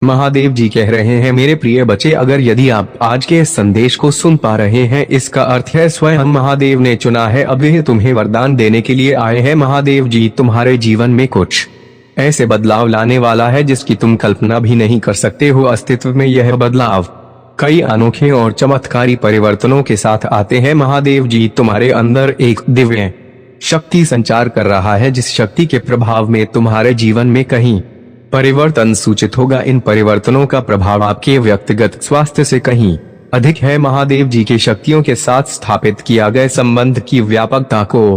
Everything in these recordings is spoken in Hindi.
महादेव जी कह रहे हैं, मेरे प्रिय बच्चे, अगर यदि आप आज के इस संदेश को सुन पा रहे हैं, इसका अर्थ है स्वयं महादेव ने चुना है। अब यह तुम्हें वरदान देने के लिए आए हैं। महादेव जी तुम्हारे जीवन में कुछ ऐसे बदलाव लाने वाला है जिसकी तुम कल्पना भी नहीं कर सकते हो। अस्तित्व में यह बदलाव कई अनोखे और चमत्कारी परिवर्तनों के साथ आते हैं। महादेव जी तुम्हारे अंदर एक दिव्य शक्ति संचार कर रहा है, जिस शक्ति के प्रभाव में तुम्हारे जीवन में कहीं परिवर्तन सूचित होगा। इन परिवर्तनों का प्रभाव आपके व्यक्तिगत स्वास्थ्य से कहीं अधिक है। महादेव जी की शक्तियों के साथ स्थापित किया गए संबंध की व्यापकता को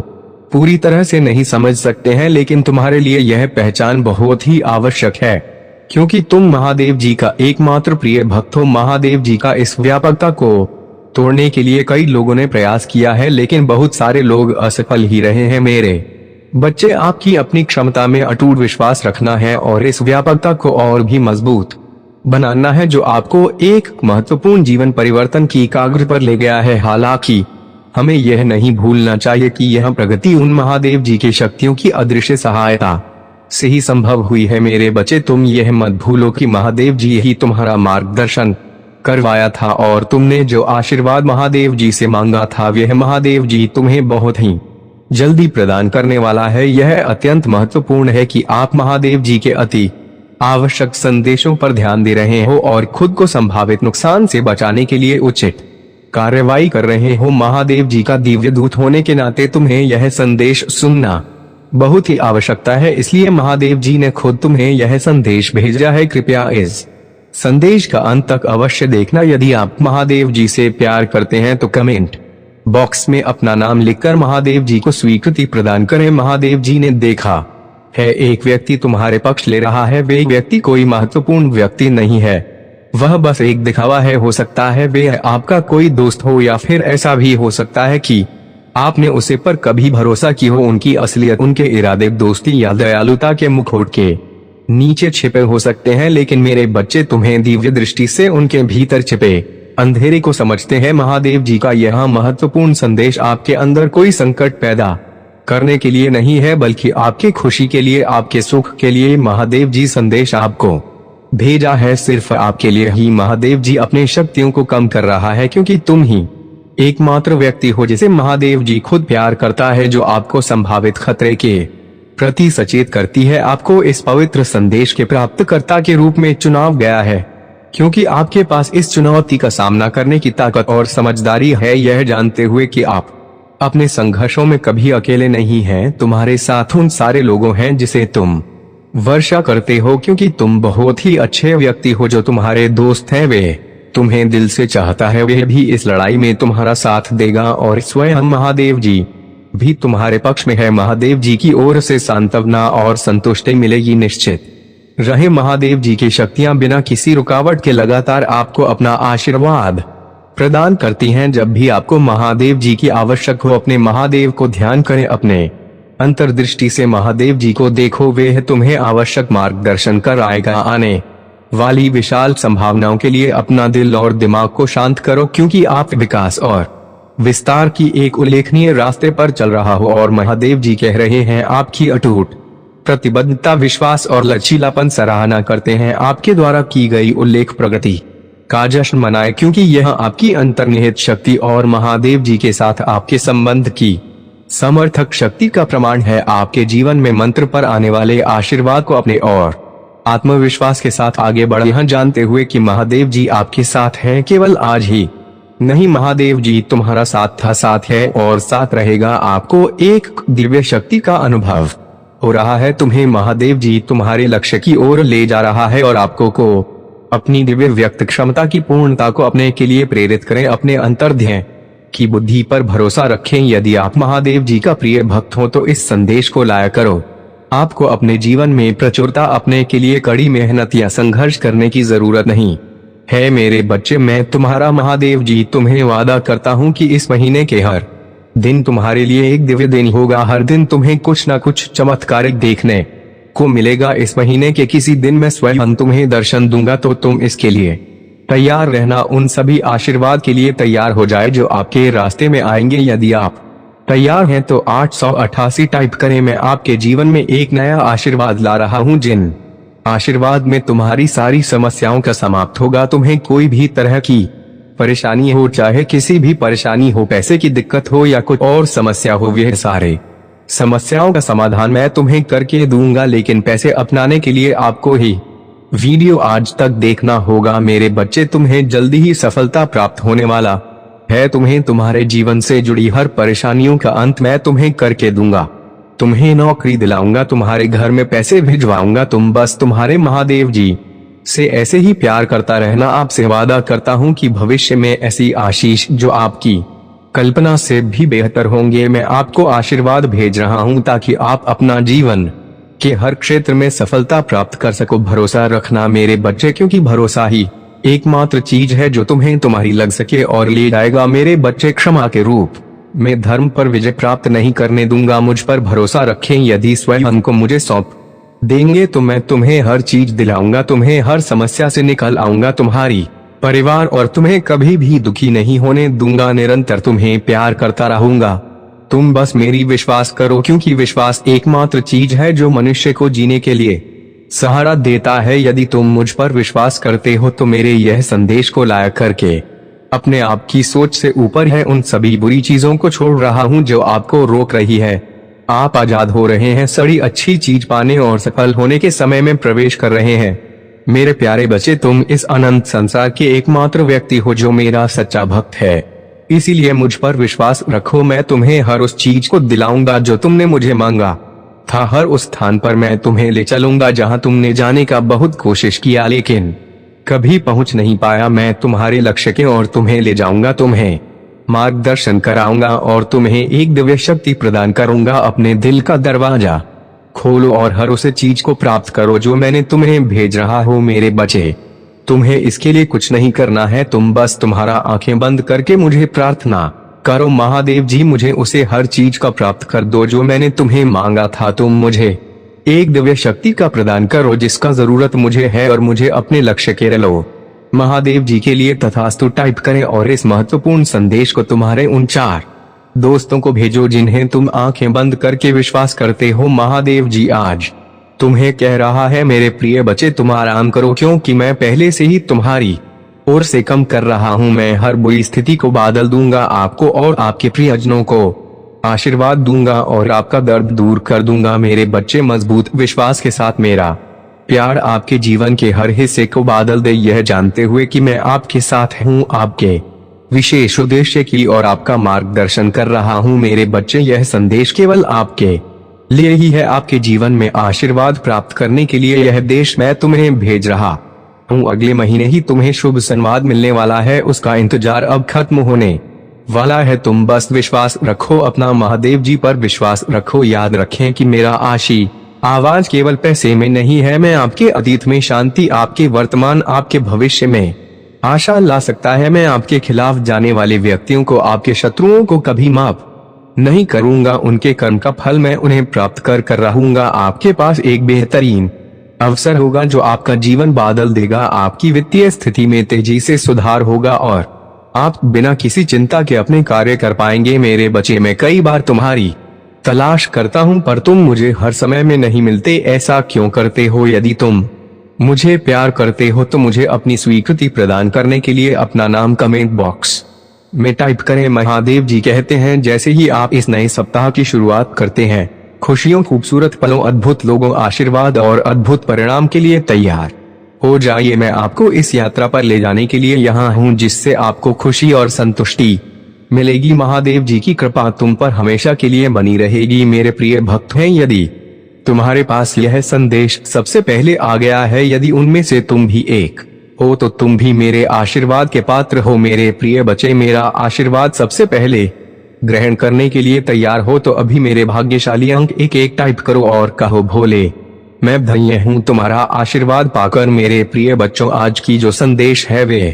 पूरी तरह से नहीं समझ सकते हैं, लेकिन तुम्हारे लिए यह पहचान बहुत ही आवश्यक है, क्योंकि तुम महादेव जी का एकमात्र प्रिय भक्त हो। महादेव जी का इस व्यापकता को तोड़ने के लिए कई लोगों ने प्रयास किया है, लेकिन बहुत सारे लोग असफल ही रहे हैं। मेरे बच्चे, आपकी अपनी क्षमता में अटूट विश्वास रखना है और इस व्यापकता को और भी मजबूत बनाना है, जो आपको एक महत्वपूर्ण जीवन परिवर्तन की कागज पर ले गया है। हालांकि हमें यह नहीं भूलना चाहिए कि यह प्रगति उन महादेव जी की शक्तियों की अदृश्य सहायता से ही संभव हुई है। मेरे बच्चे, तुम यह मत भूलो कि महादेव जी ही तुम्हारा मार्गदर्शन करवाया था, और तुमने जो आशीर्वाद महादेव जी से मांगा था वह महादेव जी तुम्हें बहुत ही जल्दी प्रदान करने वाला है। यह अत्यंत महत्वपूर्ण है कि आप महादेव जी के अति आवश्यक संदेशों पर ध्यान दे रहे हो और खुद को संभावित नुकसान से बचाने के लिए उचित कार्रवाई कर रहे हो। महादेव जी का दिव्य दूत होने के नाते तुम्हें यह संदेश सुनना बहुत ही आवश्यकता है, इसलिए महादेव जी ने खुद तुम्हें यह संदेश भेजा है। कृपया इस संदेश का अंत तक अवश्य देखना। यदि आप महादेव जी से प्यार करते हैं तो कमेंट बॉक्स में अपना नाम लिखकर महादेव जी को स्वीकृति प्रदान करें। महादेव जी ने देखा है एक व्यक्ति तुम्हारे पक्ष ले रहा है। वे व्यक्ति कोई महत्वपूर्ण व्यक्ति नहीं है, वह बस एक दिखावा है। हो सकता है वे आपका कोई दोस्त हो, या फिर ऐसा भी हो सकता है कि आपने उसे पर कभी भरोसा की हो। उनकी असलियत उनके इरादे, दोस्ती या दयालुता के मुखौटे के नीचे छिपे हो सकते हैं, लेकिन मेरे बच्चे, तुम्हें दिव्य दृष्टि से उनके भीतर छिपे अंधेरे को समझते हैं। महादेव जी का यह महत्वपूर्ण संदेश आपके अंदर कोई संकट पैदा करने के लिए नहीं है, बल्कि आपके खुशी के लिए, आपके सुख के लिए। महादेव जी संदेश आपको भेजा है सिर्फ आपके लिए ही। महादेव जी अपनी शक्तियों को कम कर रहा है, क्योंकि तुम ही एकमात्र व्यक्ति हो जिसे महादेव जी खुद प्यार करता है, जो आपको संभावित खतरे के प्रति सचेत करती है। आपको इस पवित्र संदेश के प्राप्तकर्ता के रूप में चुनाव गया है, क्योंकि आपके पास इस चुनौती का सामना करने की ताकत और समझदारी है, यह जानते हुए कि आप अपने संघर्षों में कभी अकेले नहीं हैं। तुम्हारे साथ उन सारे लोगों हैं जिसे तुम वर्षा करते हो, क्योंकि तुम बहुत ही अच्छे व्यक्ति हो। जो तुम्हारे दोस्त हैं वे तुम्हें दिल से चाहता है, वे भी इस लड़ाई में तुम्हारा साथ देगा, और स्वयं महादेव जी भी तुम्हारे पक्ष में है। महादेव जी की ओर से सांत्वना और संतुष्टि मिलेगी। निश्चित रहे, महादेव जी की शक्तियां बिना किसी रुकावट के लगातार आपको अपना आशीर्वाद प्रदान करती हैं। जब भी आपको महादेव जी की आवश्यक हो, अपने महादेव को ध्यान करें, अपने अंतर्दृष्टि से महादेव जी को देखो, वे तुम्हें आवश्यक मार्गदर्शन कराएगा। आने वाली विशाल संभावनाओं के लिए अपना दिल और दिमाग को शांत करो, क्योंकि आप विकास और विस्तार की एक उल्लेखनीय रास्ते पर चल रहा हो। और महादेव जी कह रहे हैं, आपकी अटूट प्रतिबद्धता, विश्वास और लचीलापन सराहना करते हैं। आपके द्वारा की गई उल्लेख प्रगति का जश्न मनाए, क्योंकि यह आपकी अंतर्निहित शक्ति और महादेव जी के साथ आपके संबंध की समर्थक शक्ति का प्रमाण है। आपके जीवन में मंत्र पर आने वाले आशीर्वाद को अपने और आत्मविश्वास के साथ आगे बढ़े, यह जानते हुए कि महादेव जी आपके साथ है। केवल आज ही नहीं, महादेव जी तुम्हारा साथ था, साथ है और साथ रहेगा। आपको एक दिव्य शक्ति का अनुभव हो रहा है। तुम्हें महादेव जी तुम्हारे लक्ष्य की ओर ले जा रहा है, और आपको अपनी दिव्य व्यक्त क्षमता की पूर्णता को अपने के लिए प्रेरित करें। अपने अंतर्ध्यान की बुद्धि पर भरोसा रखें। यदि आप महादेव जी का प्रिय भक्त हो तो इस संदेश को लाया करो। आपको अपने जीवन में प्रचुरता अपने के लिए कड़ी मेहनत या संघर्ष करने की जरूरत नहीं है। मेरे बच्चे, मैं तुम्हारा महादेव जी तुम्हें वादा करता हूँ कि इस महीने के हर दिन तुम्हारे लिए एक दिव्य दिन होगा। हर दिन तुम्हें कुछ न कुछ चमत्कारिक देखने को मिलेगा। इस महीने के किसी दिन मैं स्वयं तुम्हें दर्शन दूंगा, तो तुम इसके लिए तैयार रहना। उन सभी आशीर्वाद के लिए तैयार हो जाए जो आपके रास्ते में आएंगे। यदि आप तैयार हैं तो 888 टाइप करें। मैं आपके जीवन में एक नया आशीर्वाद ला रहा हूं। जिन आशीर्वाद में तुम्हारी सारी समस्याओं का समाप्त होगा। तुम्हें कोई भी तरह की परेशानी हो, चाहे किसी भी परेशानी हो, पैसे की दिक्कत हो या कुछ और समस्या हो, यह सारे समस्याओं का समाधान मैं तुम्हें करके दूंगा। लेकिन पैसे अपनाने के लिए आपको ही वीडियो आज तक देखना होगा मेरे बच्चे। तुम्हें जल्दी ही सफलता प्राप्त होने वाला है। तुम्हें तुम्हारे जीवन से जुड़ी हर परेशानियों का अंत मैं तुम्हें करके दूंगा। तुम्हें नौकरी दिलाऊंगा, तुम्हारे घर में पैसे भिजवाऊंगा। तुम बस तुम्हारे महादेव जी से ऐसे ही प्यार करता रहना। आपसे वादा करता हूँ कि भविष्य में ऐसी आशीष जो आपकी कल्पना से भी बेहतर होंगे। मैं आपको आशीर्वाद भेज रहा हूँ ताकि आप अपना जीवन के हर क्षेत्र में सफलता प्राप्त कर सको। भरोसा रखना मेरे बच्चे, क्योंकि भरोसा ही एकमात्र चीज है जो तुम्हें तुम्हारी लग सके और ले जाएगा। मेरे बच्चे, क्षमा के रूप में धर्म पर विजय प्राप्त नहीं करने दूंगा। मुझ पर भरोसा रखें। यदि स्वयं को मुझे सौंप देंगे तो मैं तुम्हें हर चीज दिलाऊंगा। तुम्हें हर समस्या से निकल आऊंगा। तुम्हारी परिवार और तुम्हें कभी भी दुखी नहीं होने दूंगा। निरंतर तुम्हें प्यार करता रहूंगा। तुम बस मेरी विश्वास करो, क्योंकि विश्वास एकमात्र चीज है जो मनुष्य को जीने के लिए सहारा देता है। यदि तुम मुझ पर विश्वास करते हो तो मेरे यह संदेश को लायक करके अपने आप की सोच से ऊपर है उन सभी बुरी चीजों को छोड़ रहा हूँ जो आपको रोक रही है। आप आजाद हो रहे हैं, सड़ी अच्छी चीज पाने और सफल होने के समय में प्रवेश कर रहे हैं। मेरे प्यारे बच्चे, तुम इस अनंत संसार के एकमात्र व्यक्ति हो जो मेरा सच्चा भक्त है। इसीलिए मुझ पर विश्वास रखो। मैं तुम्हें हर उस चीज को दिलाऊंगा जो तुमने मुझे मांगा था। हर उस स्थान पर मैं तुम्हें ले चलूंगा जहां तुमने जाने का बहुत कोशिश किया लेकिन कभी पहुंच नहीं पाया। मैं तुम्हारे लक्ष्य के और तुम्हें ले जाऊंगा, तुम्हें मार्गदर्शन कराऊंगा और तुम्हें एक दिव्य शक्ति प्रदान करूंगा। अपने दिल का दरवाजा खोलो और हर उस चीज को प्राप्त करो जो मैंने तुम्हें भेज रहा हूँ। मेरे बच्चे, तुम्हें इसके लिए कुछ नहीं करना है। तुम बस तुम्हारा आंखें बंद करके मुझे प्रार्थना करो, महादेव जी मुझे उसे हर चीज का प्राप्त कर दो जो मैंने तुम्हें मांगा था। तुम मुझे एक दिव्य शक्ति का प्रदान करो जिसका जरूरत मुझे है और मुझे अपने लक्ष्य के लो। महादेव जी के लिए तथास्तु टाइप करें और इस महत्वपूर्ण संदेश को तुम्हारे उन 4 दोस्तों को भेजो जिन्हें तुम आंखें बंद करके विश्वास करते हो। महादेव जी आज तुम्हें कह रहा है, मेरे प्रिय बच्चे, तुम आराम करो, क्योंकि मैं पहले से ही तुम्हारी ओर से कम कर रहा हूँ। मैं हर बुरी स्थिति को बादल दूंगा, आपको और आपके प्रियजनों को आशीर्वाद दूंगा और आपका दर्द दूर कर दूंगा। मेरे बच्चे, मजबूत विश्वास के साथ मेरा प्यार आपके जीवन के हर हिस्से को बादल दे, यह जानते हुए कि मैं आपके साथ हूँ, आपके विशेष उद्देश्य की और आपका मार्गदर्शन कर रहा हूँ। मेरे बच्चे, यह संदेश केवल आपके लिए ही है। आपके जीवन में आशीर्वाद प्राप्त करने के लिए यह देश मैं तुम्हें भेज रहा हूँ। अगले महीने ही तुम्हें शुभ संवाद मिलने वाला है, उसका इंतजार अब खत्म होने वाला है। तुम बस विश्वास रखो, अपना महादेव जी पर विश्वास रखो। याद रखें कि मेरा आवाज केवल पैसे में नहीं है। मैं आपके अतीत में शांति, आपके वर्तमान, आपके भविष्य में आशा ला सकता है। मैं आपके खिलाफ जाने वाले व्यक्तियों को, आपके शत्रुओं को कभी माफ नहीं करूंगा। उनके कर्म का फल मैं उन्हें प्राप्त कर रहूंगा। आपके पास एक बेहतरीन अवसर होगा जो आपका जीवन बादल देगा। आपकी वित्तीय स्थिति में तेजी से सुधार होगा और आप बिना किसी चिंता के अपने कार्य कर पाएंगे। मेरे बच्चे, मैं कई बार तुम्हारी तलाश करता हूँ पर तुम मुझे हर समय में नहीं मिलते। ऐसा क्यों करते हो? यदि तुम मुझे प्यार करते हो तो मुझे अपनी स्वीकृति प्रदान करने के लिए अपना नाम कमेंट बॉक्स में टाइप करें। महादेव जी कहते हैं, जैसे ही आप इस नए सप्ताह की शुरुआत करते हैं, खुशियों, खूबसूरत पलों, अद्भुत लोगों, आशीर्वाद और अद्भुत परिणाम के लिए तैयार हो जाइए। मैं आपको इस यात्रा पर ले जाने के लिए यहाँ हूँ जिससे आपको खुशी और संतुष्टि मिलेगी। महादेव जी की कृपा तुम पर हमेशा के लिए बनी रहेगी। मेरे प्रिय भक्त हैं, यदि तुम्हारे पास यह संदेश सबसे पहले आ गया है, यदि उनमें से तुम भी एक हो तो तुम भी मेरे आशीर्वाद के पात्र हो। मेरे प्रिय बच्चे, मेरा आशीर्वाद सबसे पहले ग्रहण करने के लिए तैयार हो तो अभी मेरे भाग्यशाली अंक 1 टाइप करो और कहो, भोले मैं धन्य हूँ तुम्हारा आशीर्वाद पाकर। मेरे प्रिय बच्चों, आज की जो संदेश है वे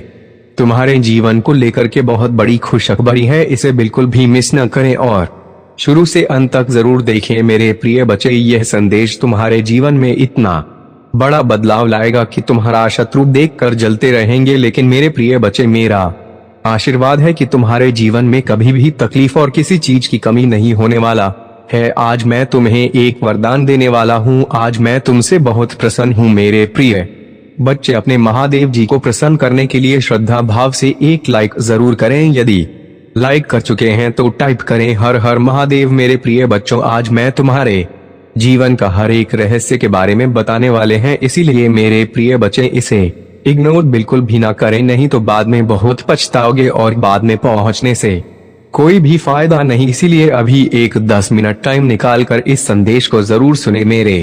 तुम्हारे जीवन को लेकर के बहुत बड़ी खुशखबरी है। इसे बिल्कुल भी मिस न करें और शुरू से अंत तक जरूर देखें। मेरे प्रिय बच्चे, यह संदेश तुम्हारे जीवन में इतना बड़ा बदलाव लाएगा कि तुम्हारा शत्रु देखकर जलते रहेंगे। लेकिन मेरे प्रिय बच्चे, मेरा आशीर्वाद है कि तुम्हारे जीवन में कभी भी तकलीफ और किसी चीज की कमी नहीं होने वाला है। आज मैं तुम्हें एक वरदान देने वाला हूँ। आज मैं तुमसे बहुत प्रसन्न हूँ मेरे प्रिय बच्चे। अपने महादेव जी को प्रसन्न करने के लिए श्रद्धा भाव से एक लाइक जरूर करें। यदि लाइक कर चुके हैं तो टाइप करें हर हर महादेव। मेरे प्रिय बच्चों, आज मैं तुम्हारे जीवन का हर एक रहस्य के बारे में बताने वाले हैं, इसीलिए मेरे प्रिय बच्चे इसे इग्नोर बिल्कुल भी ना करें, नहीं तो बाद में बहुत पछताओगे और बाद में पहुंचने से कोई भी फायदा नहीं। इसीलिए अभी एक 10 मिनट टाइम निकाल कर इस संदेश को जरूर सुने मेरे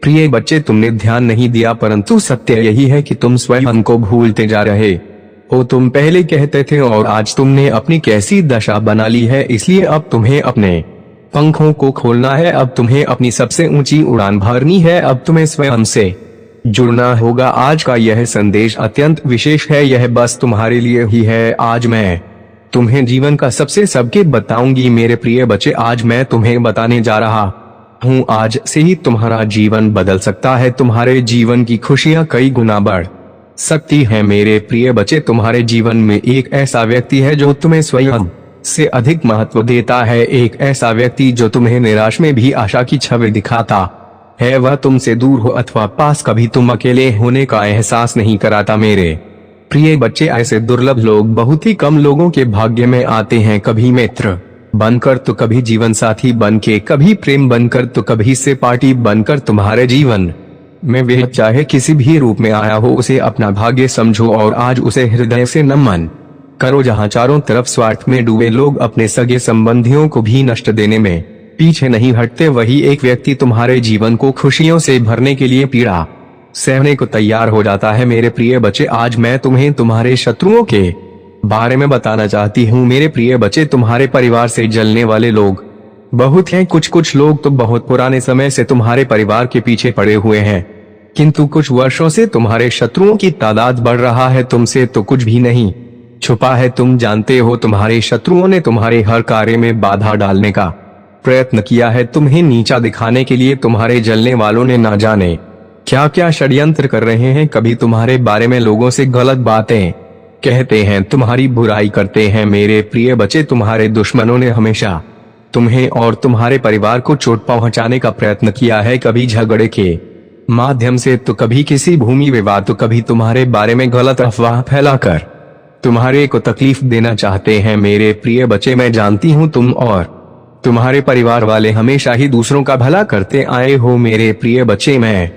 प्रिय बच्चे। तुमने ध्यान नहीं दिया, परंतु सत्य यही है कि तुम स्वयं को भूलते जा रहे हो। तुम पहले कहते थे और आज तुमने अपनी कैसी दशा बना ली है। इसलिए अब तुम्हें अपने पंखों को खोलना है, अब तुम्हें अपनी सबसे ऊंची उड़ान भरनी है, अब तुम्हें स्वयं से जुड़ना होगा। आज का यह संदेश अत्यंत विशेष है, यह बस तुम्हारे लिए ही है। आज मैं तुम्हें जीवन का सबसे सबके बताऊंगी मेरे प्रिय बच्चे। आज मैं तुम्हें बताने जा रहा हूँ, आज से ही तुम्हारा जीवन बदल सकता है। तुम्हारे जीवन की खुशियाँ कई गुना बढ़ सकती है मेरे प्रिय बच्चे। तुम्हारे जीवन में एक ऐसा व्यक्ति है जो तुम्हें स्वयं से अधिक महत्व देता है, एक ऐसा व्यक्ति जो तुम्हें निराश में भी आशा की छवि दिखाता है। वह तुमसे दूर हो अथवा पास, कभी तुम अकेले होने का एहसास नहीं कराता मेरे प्रिय बच्चे। ऐसे दुर्लभ लोग बहुत ही कम लोगों के भाग्य में आते हैं, कभी मित्र बनकर तो कभी जीवन साथी बनके, कभी प्रेम बनकर तो कभी सहपाठी बनकर। तुम्हारे जीवन में वह चाहे किसी भी रूप में आया हो, उसे अपना भाग्य समझो और आज उसे हृदय से नमन करो। जहाँ चारों तरफ स्वार्थ में डूबे लोग अपने सगे संबंधियों को भी नष्ट देने में पीछे नहीं हटते, वही एक व्यक्ति तुम्हारे जीवन को खुशियों से भरने के लिए पीड़ा सहने को तैयार हो जाता है मेरे प्रिय बच्चे। आज मैं तुम्हें तुम्हारे शत्रुओं के बारे में बताना चाहती हूँ मेरे प्रिय बच्चे। तुम्हारे परिवार से जलने वाले लोग बहुत हैं, कुछ लोग तो बहुत पुराने समय से तुम्हारे परिवार के पीछे पड़े हुए हैं, किंतु कुछ वर्षों से तुम्हारे शत्रुओं की तादाद बढ़ रहा है। तुमसे तो कुछ भी नहीं छुपा है, तुम जानते हो तुम्हारे शत्रुओं ने तुम्हारे हर कार्य में बाधा डालने का प्रयत्न किया है, तुम्हें नीचा दिखाने के लिए तुम्हारे जलने वालों ने ना जाने क्या क्या षड्यंत्र कर रहे हैं। कभी तुम्हारे बारे में लोगों से गलत बातें कहते हैं, तुम्हारी बुराई करते हैं मेरे प्रिय बच्चे। तुम्हारे दुश्मनों ने हमेशा तुम्हें और तुम्हारे परिवार को चोट पहुंचाने का प्रयत्न किया है, कभी झगड़े के माध्यम से तो कभी किसी भूमि विवाद, तो कभी तुम्हारे बारे में गलत अफवाह फैलाकर तुम्हारे को तकलीफ देना चाहते हैं मेरे प्रिय बच्चे। मैं जानती हूँ तुम और तुम्हारे परिवार वाले हमेशा ही दूसरों का भला करते आए हो मेरे प्रिय बच्चे। मैं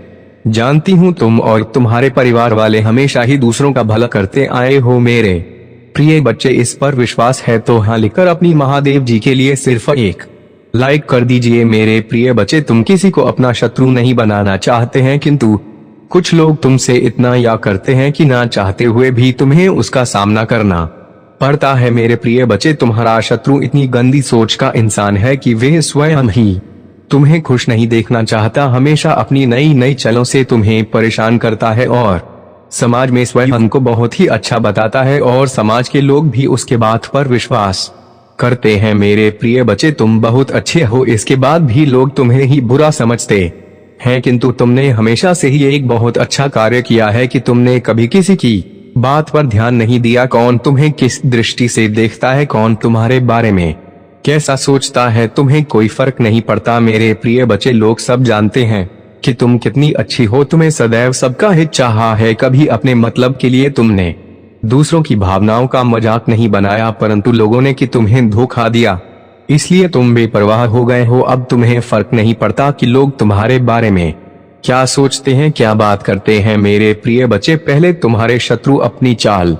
जानती हूँ तुम और तुम्हारे परिवार वाले हमेशा ही दूसरों का भला करते आए हो मेरे प्रिय बच्चे। इस पर विश्वास है तो हाँ लिखकर अपनी महादेव जी के लिए सिर्फ एक लाइक कर दीजिए मेरे प्रिय बच्चे। तुम किसी को अपना शत्रु नहीं बनाना चाहते हैं, किंतु कुछ लोग तुमसे इतना या करते हैं कि ना चाहते हुए भी तुम्हें उसका सामना करना पड़ता है मेरे प्रिय बच्चे। तुम्हारा शत्रु इतनी गंदी सोच का इंसान है कि वह स्वयं ही तुम्हें खुश नहीं देखना चाहता, हमेशा अपनी नई नई चलों से तुम्हें परेशान करता है और समाज में स्वयं को बहुत ही अच्छा बताता है और समाज के लोग भी उसके बात पर विश्वास करते हैं मेरे प्रिय बच्चे। तुम बहुत अच्छे हो, इसके बाद भी लोग तुम्हें ही बुरा समझते हैं, किंतु तुमने हमेशा से ही एक बहुत अच्छा कार्य किया है कि तुमने कभी किसी की बात पर ध्यान नहीं दिया। कौन तुम्हें किस दृष्टि से देखता है, कौन तुम्हारे बारे में कैसा सोचता है, तुम्हें कोई फर्क नहीं पड़ता मेरे प्रिय बच्चे। लोग सब जानते हैं कि तुम कितनी अच्छी हो, तुम्हें सदैव सबका हित चाहा है, कभी अपने मतलब के लिए तुमने दूसरों की भावनाओं का मजाक नहीं बनाया, परंतु लोगों ने कि तुम्हें धोखा दिया, इसलिए तुम बेपरवाह हो गए हो। अब तुम्हें फर्क नहीं पड़ता कि लोग तुम्हारे बारे में क्या सोचते हैं, क्या बात करते हैं मेरे प्रिय बच्चे। पहले तुम्हारे शत्रु अपनी चाल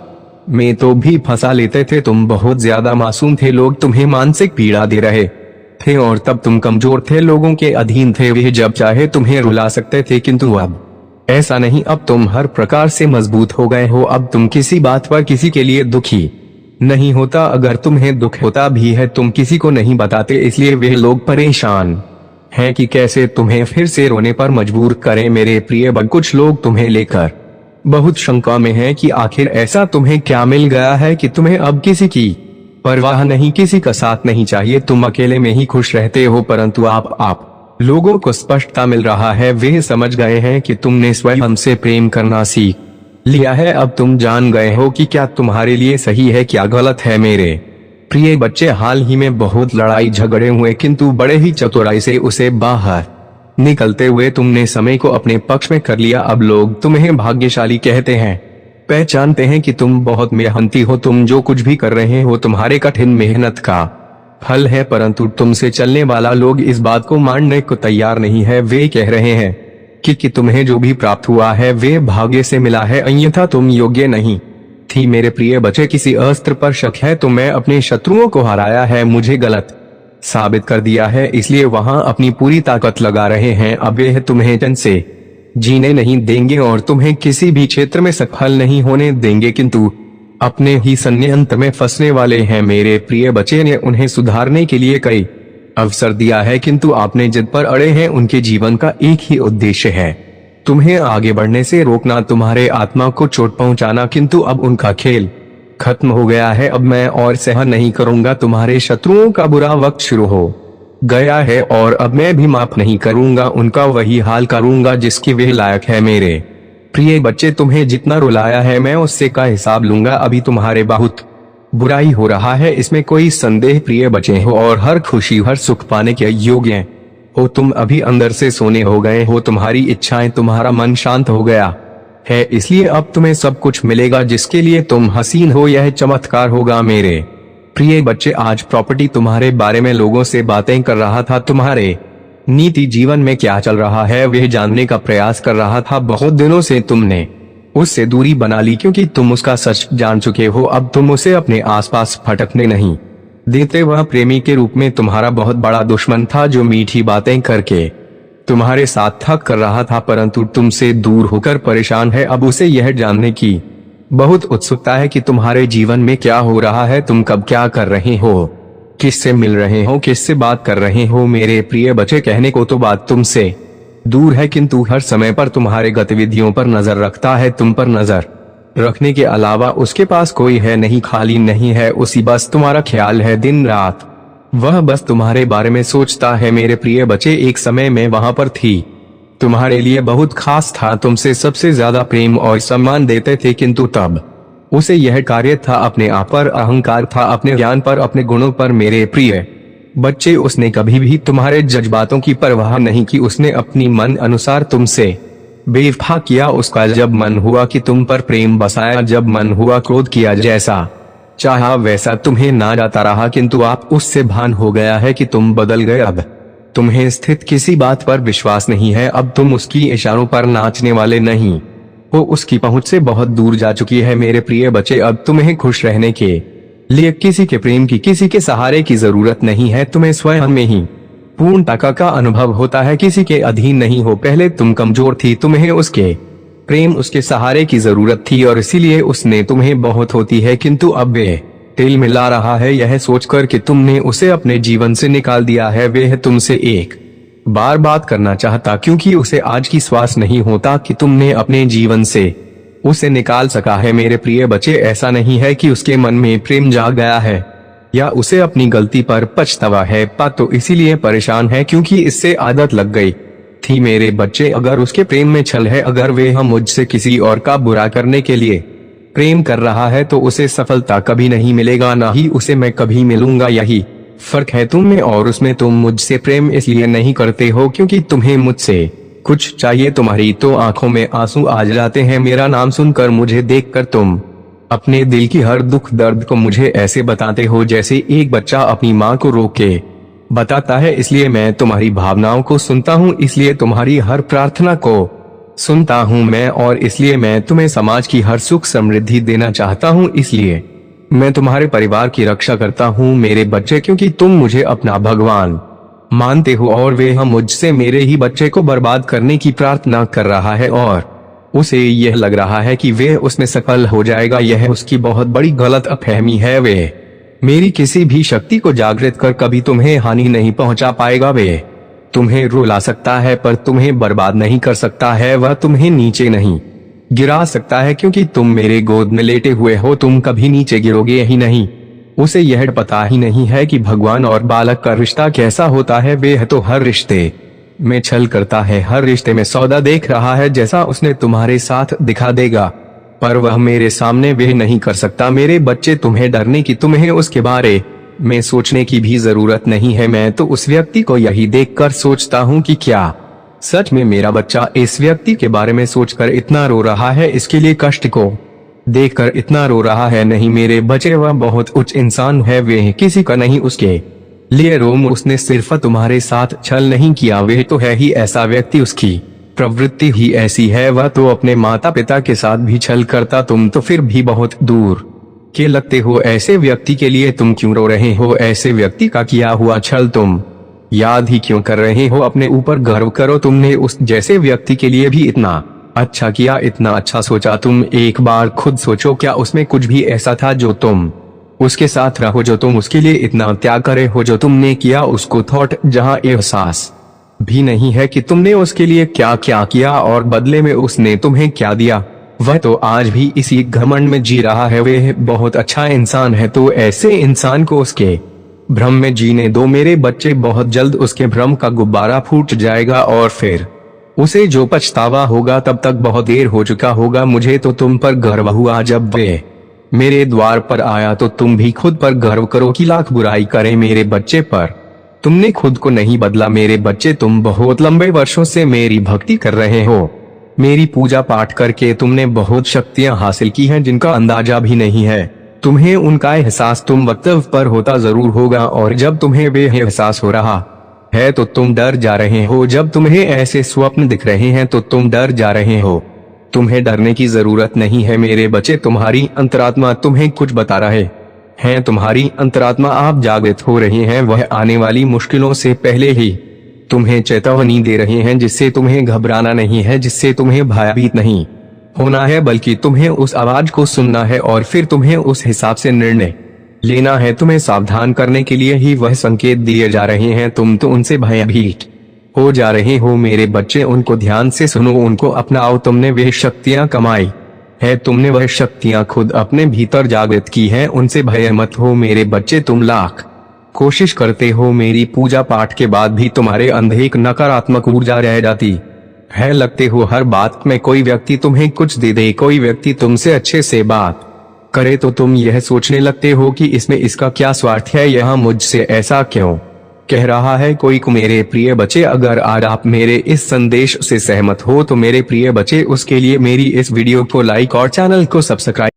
में तो भी फंसा लेते थे, तुम बहुत ज्यादा मासूम थे, लोग तुम्हें मानसिक पीड़ा दे रहे थे और तब तुम कमजोर थे, लोगों के अधीन थे, वे जब चाहे तुम्हें रुला सकते थे, किंतु अब ऐसा नहीं, अब तुम हर प्रकार से मजबूत हो गए हो। अब तुम किसी बात पर किसी के लिए दुखी नहीं होता, अगर तुम्हें दुख होता भी है तुम किसी को नहीं बताते, इसलिए वे लोग परेशान हैं कि कैसे तुम्हें फिर से रोने पर मजबूर करें मेरे प्रिय। कुछ लोग तुम्हें लेकर बहुत शंका में हैं कि आखिर ऐसा तुम्हें क्या मिल गया है कि तुम्हें अब किसी की परवाह नहीं, किसी का साथ नहीं चाहिए, तुम अकेले में ही खुश रहते हो। परंतु आप लोगों को स्पष्टता मिल रहा है, वे समझ गए हैं कि तुमने स्वयं से प्रेम करना सीख लिया है। अब तुम जान गए हो कि क्या तुम्हारे लिए सही है, क्या गलत है मेरे प्रिय बच्चे, हाल ही में बहुत लड़ाई झगड़े हुए, किंतु बड़े ही चतुराई से उसे बाहर निकलते हुए तुमने समय को अपने पक्ष में कर लिया। अब लोग तुम्हें भाग्यशाली कहते हैं, पहचानते हैं कि तुम बहुत मेहनती हो। तुम जो कुछ भी कर रहे हो तुम्हारे कठिन मेहनत का फल है, परंतु तुमसे चलने वाला लोग इस बात को मानने को तैयार नहीं है। वे कह रहे हैं कि तुम्हें जो भी प्राप्त हुआ है वे भाग्य से मिला है, अन्यथा तुम योग्य नहीं थी। मेरे प्रिय बच्चे, किसी अस्त्र पर शक है तो मैं अपने शत्रुओं को हराया है, मुझे गलत साबित कर दिया है, इसलिए वहां अपनी पूरी ताकत लगा रहे हैं। अब वे तुम्हें जन से जीने नहीं देंगे और तुम्हें किसी भी क्षेत्र में सफल नहीं होने देंगे, किंतु अपने ही षड्यंत्र में फंसने वाले हैं। मेरे प्रिय बच्चे ने उन्हें सुधारने के लिए कई अवसर दिया है, किंतु आपने जिद पर अड़े हैं। उनके जीवन का एक ही उद्देश्य है, तुम्हें आगे बढ़ने से रोकना, तुम्हारे आत्मा को चोट पहुंचाना, किंतु अब उनका खेल खत्म हो गया है। अब मैं और सहन नहीं करूंगा, तुम्हारे शत्रुओं का बुरा वक्त शुरू हो गया है और अब मैं भी माफ नहीं करूंगा, उनका वही हाल करूंगा जिसके वे लायक है। मेरे प्रिय बच्चे, तुम्हें जितना रुलाया है मैं उससे का हिसाब लूंगा। अभी तुम्हारे बहुत बुराई हो रहा है, इसमें कोई संदेह प्रिय बच्चे हो, और हर खुशी हर सुख पाने के योग्य हो। तुम अभी अंदर से सोने हो गए हो, तुम्हारी इच्छाएं, तुम्हारा मन शांत हो गया है, इसलिए अब तुम्हें सब कुछ मिलेगा जिसके लिए तुम हसीन हो। यह चमत्कार होगा। मेरे प्रिय बच्चे, आज प्रॉपर्टी तुम्हारे बारे में लोगों से बातें कर रहा था, तुम्हारे नीति जीवन में क्या चल रहा है वह जानने का प्रयास कर रहा था। बहुत दिनों से तुमने उससे दूरी बना ली क्योंकि तुम उसका सच जान चुके हो। अब तुम उसे अपने आसपास भटकने नहीं देते। वह प्रेमी के रूप में तुम्हारा बहुत बड़ा दुश्मन था, जो मीठी बातें करके तुम्हारे साथ थक कर रहा था, परंतु तुमसे दूर होकर परेशान है। अब उसे यह जानने की बहुत उत्सुकता है कि तुम्हारे जीवन में क्या हो रहा है, तुम कब क्या कर रहे हो, किससे मिल रहे हो, किससे बात कर रहे हो। मेरे प्रिय बच्चे, कहने को तो बात तुमसे दूर है, किंतु हर समय पर तुम्हारे गतिविधियों पर नजर रखता है। तुम पर नजर रखने के अलावा उसके पास कोई है नहीं, खाली नहीं है, उसी बस तुम्हारा ख्याल है दिन रात। वह बस तुम्हारे बारे में सोचता है। मेरे प्रिय बच्चे, एक समय में वहां पर थी, तुम्हारे लिए बहुत खास था, तुमसे सबसे ज्यादा प्रेम और सम्मान देते थे, किंतु तब उसे यह कार्य था, अपने आप पर अहंकार था, अपने ज्ञान पर, अपने गुणों पर। मेरे प्रिय बच्चे, उसने कभी भी तुम्हारे जज्बातों की परवाह नहीं की। उसने अपनी मन अनुसार तुमसे बेवफा किया। उसका जब मन हुआ कि तुम पर प्रेम बसाया, जब मन हुआ क्रोध किया, जैसा चाहा वैसा तुम्हें ना जाता रहा, किंतु आप उससे भान हो गया है कि तुम बदल गए। अब तुम्हें स्थित किसी बात पर विश्वास नहीं है। अब तुम उसकी इशारों पर नाचने वाले नहीं, वो उसकी पहुंच से बहुत दूर जा चुकी है। मेरे प्रिय बच्चे, अब तुम्हें खुश रहने के लिए किसी के प्रेम की, किसी के सहारे की जरूरत नहीं है। तुम्हें स्वयं में ही पूर्णता का अनुभव होता है, किसी के अधीन नहीं हो। पहले तुम कमजोर थी, तुम्हें उसके प्रेम, उसके सहारे की जरूरत थी और इसीलिए उसने तुम्हें बहुत होती है, किंतु अब वे तेल मिला रहा है यह सोचकर कि तुमने उसे अपने जीवन से निकाल दिया है। वह तुमसे एक बार बात करना चाहता, क्योंकि उसे आज की श्वास नहीं होता कि तुमने अपने जीवन से उसे निकाल सका है। मेरे प्रिय बच्चे, ऐसा नहीं है कि उसके मन में प्रेम जाग गया है या उसे अपनी गलती पर पछतावा है, तो इसीलिए परेशान है क्योंकि इससे आदत लग गई थी। मेरे बच्चे, अगर उसके प्रेम में छल है, अगर वे हम मुझसे किसी और का बुरा करने के लिए प्रेम कर रहा है, तो उसे सफलता कभी नहीं मिलेगा, ना ही उसे मैं कभी मिलूंगा। यही फर्क है तुम में और उसमें। तुम मुझसे प्रेम इसलिए नहीं करते हो क्योंकि तुम्हें मुझसे कुछ चाहिए, तुम्हारी तो आंखों में आंसू आ जाते हैं। मेरा नाम सुनकर, मुझे देखकर तुम अपने दिल की हर दुख दर्द को मुझे ऐसे बताते हो जैसे एक बच्चा अपनी माँ को रो के बताता है। इसलिए मैं तुम्हारी भावनाओं को सुनता हूँ, इसलिए तुम्हारी हर प्रार्थना को सुनता हूँ मैं, और इसलिए मैं तुम्हें समाज की हर सुख समृद्धि देना चाहता हूँ। इसलिए मैं तुम्हारे परिवार की रक्षा करता हूँ मेरे बच्चे, क्योंकि तुम मुझे अपना भगवान मानते हो और वे हम मुझसे मेरे ही बच्चे को बर्बाद करने की प्रार्थना कर रहा है और उसे यह लग रहा है कि वे उसमें सफल हो जाएगा। यह उसकी बहुत बड़ी गलत फहमी है। वे मेरी किसी भी शक्ति को जागृत कर कभी तुम्हें हानि नहीं पहुंचा पाएगा। वे तुम्हें रुला सकता है पर तुम्हें बर्बाद नहीं कर सकता है। वह तुम्हें नीचे नहीं गिरा सकता है क्योंकि तुम मेरे गोद में लेटे हुए हो। तुम कभी नीचे गिरोगे ही नहीं। उसे यह पता ही नहीं है कि भगवान और बालक का रिश्ता कैसा होता है। वे तो हर रिश्ते में छल करता है, हर रिश्ते में सौदा देख रहा है जैसा उसने तुम्हारे साथ दिखा देगा, पर वह मेरे सामने वे नहीं कर सकता। मेरे बच्चे, तुम्हें डरने की, तुम्हें उसके बारे मैं सोचने की भी जरूरत नहीं है, मैं तो उस व्यक्ति को यही देखकर सोचता हूँ कि क्या सच में मेरा बच्चा इस व्यक्ति के बारे में सोचकर इतना रो रहा है, इसके लिए कष्ट को देखकर इतना रो रहा है। नहीं मेरे बच्चे, वह बहुत उच्च इंसान है, वे किसी का नहीं उसके लिए रोम, उसने सिर्फ तुम्हारे साथ छल नहीं किया, वे तो है ही ऐसा व्यक्ति, उसकी प्रवृत्ति ही ऐसी है, वह तो अपने माता पिता के साथ भी छल करता, तुम तो फिर भी बहुत दूर के लगते हो। ऐसे व्यक्ति के लिए तुम क्यों रो रहे हो? ऐसे व्यक्ति का किया हुआ छल तुम याद ही क्यों कर रहे हो? अपने ऊपर गर्व करो, तुमने उस जैसे व्यक्ति के लिए भी इतना अच्छा किया, इतना अच्छा सोचा। तुम एक बार खुद सोचो, क्या उसमें कुछ भी ऐसा था जो तुम उसके साथ रहो, जो तुम उसके लिए इतना त्याग करे हो? जो तुमने किया उसको थॉट जहां एहसास भी नहीं है कि तुमने उसके लिए क्या क्या किया और बदले में उसने तुम्हें क्या दिया। वह तो आज भी इसी घमंड में जी रहा है, वह बहुत अच्छा इंसान है, तो ऐसे इंसान को उसके भ्रम में जीने दो मेरे बच्चे। बहुत जल्द उसके भ्रम का गुब्बारा फूट जाएगा और फिर उसे जो पछतावा होगा तब तक बहुत देर हो चुका होगा। मुझे तो तुम पर गर्व हुआ जब वे मेरे द्वार पर आया, तो तुम भी खुद पर गर्व करो कि लाख बुराई करे मेरे बच्चे पर तुमने खुद को नहीं बदला। मेरे बच्चे, तुम बहुत लंबे वर्षों से मेरी भक्ति कर रहे हो, मेरी पूजा पाठ करके तुमने बहुत शक्तियां हासिल की हैं जिनका अंदाजा भी नहीं है। तुम्हें उनका एहसास तुम वक्त पर होता जरूर होगा, और जब तुम्हें वे एहसास हो रहा है तो तुम डर जा रहे हो। जब तुम्हें ऐसे स्वप्न दिख रहे हैं तो तुम डर जा रहे हो। तुम्हें डरने की जरूरत नहीं है मेरे बच्चे, तुम्हारी अंतरात्मा तुम्हें कुछ बता रहे हैं। तुम्हारी अंतरात्मा, आप जागृत हो रहे हैं, वह आने वाली मुश्किलों से पहले ही तुम्हें चेतावनी दे रहे हैं, जिससे तुम्हें घबराना नहीं है, जिससे तुम्हें भयभीत नहीं होना है, बल्कि तुम्हें उस आवाज को सुनना है और फिर तुम्हें उस हिसाब से निर्णय लेना है। तुम्हें सावधान करने के लिए ही वह संकेत दिए जा रहे हैं, तुम तो उनसे भयभीत हो जा रहे हो मेरे बच्चे। उनको ध्यान से सुनो, उनको अपनाओ। तुमने वह शक्तियां कमाई है, तुमने वह शक्तियां खुद अपने भीतर जागृत की है, उनसे भय मत हो मेरे बच्चे। तुम लाख कोशिश करते हो, मेरी पूजा पाठ के बाद भी तुम्हारे अंदर एक नकारात्मक ऊर्जा रह जाती है। लगते हो हर बात में कोई व्यक्ति तुम्हें कुछ दे दे, कोई व्यक्ति तुमसे अच्छे से बात करे तो तुम यह सोचने लगते हो कि इसमें इसका क्या स्वार्थ है, यह मुझसे ऐसा क्यों कह रहा है कोई को। मेरे प्रिय बच्चे, अगर आज आप मेरे इस संदेश से सहमत हो तो मेरे प्रिय बच्चे, उसके लिए मेरी इस वीडियो को लाइक और चैनल को सब्सक्राइब